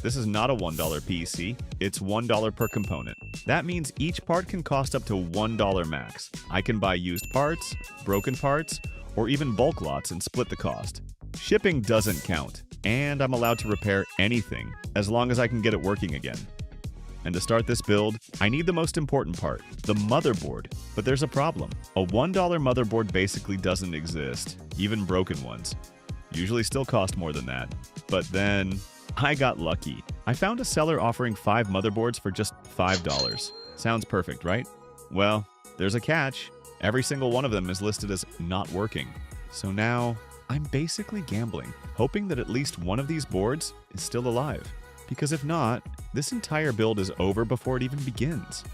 this is not a $1 PC, it's $1 per component. That means each part can cost up to $1 max. I can buy used parts, broken parts, or even bulk lots and split the cost. Shipping doesn't count, and I'm allowed to repair anything as long as I can get it working again. And to start this build, I need the most important part, the motherboard. But there's a problem. A $1 motherboard basically doesn't exist, even broken ones. Usually still cost more than that. But then, I got lucky. I found a seller offering 5 motherboards for just $5. Sounds perfect, right? Well, there's a catch. Every single one of them is listed as not working. So now, I'm basically gambling, hoping that at least one of these boards is still alive. Because if not, this entire build is over before it even begins.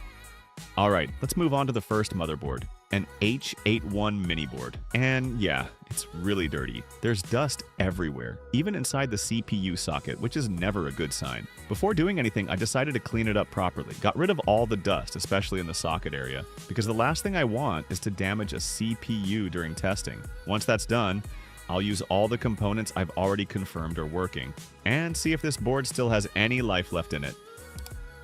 Alright, let's move on to the first motherboard, an H81 mini board. And yeah, it's really dirty. There's dust everywhere, even inside the CPU socket, which is never a good sign. Before doing anything, I decided to clean it up properly, got rid of all the dust, especially in the socket area, because the last thing I want is to damage a CPU during testing. Once that's done, I'll use all the components I've already confirmed are working, and see if this board still has any life left in it.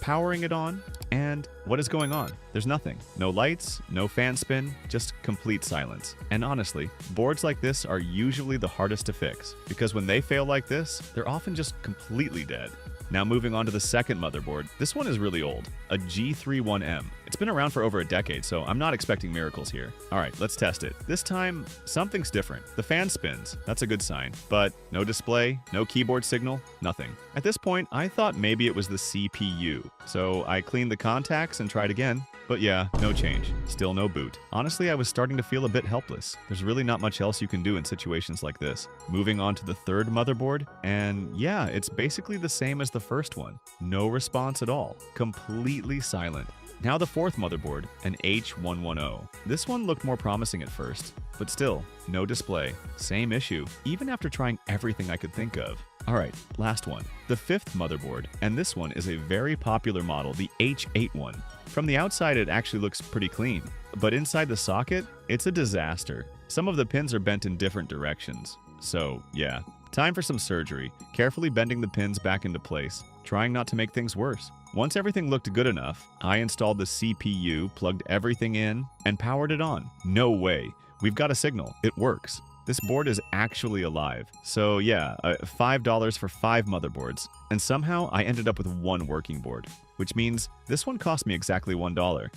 Powering it on, and what is going on? There's nothing. No lights, no fan spin, just complete silence. And honestly, boards like this are usually the hardest to fix, because when they fail like this, they're often just completely dead. Now moving on to the second motherboard, this one is really old, a G31M. It's been around for over a decade, so I'm not expecting miracles here. Alright, let's test it. This time, something's different. The fan spins, that's a good sign, but no display, no keyboard signal, nothing. At this point, I thought maybe it was the CPU, so I cleaned the contacts and tried again. But yeah, no change. Still no boot. Honestly, I was starting to feel a bit helpless. There's really not much else you can do in situations like this. Moving on to the third motherboard, and yeah, it's basically the same as the first one. No response at all. Completely silent. Now the fourth motherboard, an H110. This one looked more promising at first, but still, no display. Same issue, even after trying everything I could think of. Alright, last one. The fifth motherboard, and this one is a very popular model, the H81. From the outside, it actually looks pretty clean, but inside the socket, it's a disaster. Some of the pins are bent in different directions. So, yeah, time for some surgery, carefully bending the pins back into place, trying not to make things worse. Once everything looked good enough, I installed the CPU, plugged everything in, and powered it on. No way. We've got a signal. It works. This board is actually alive. So yeah, $5 for 5 motherboards. And somehow I ended up with one working board, which means this one cost me exactly $1.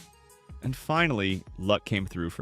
And finally, luck came through for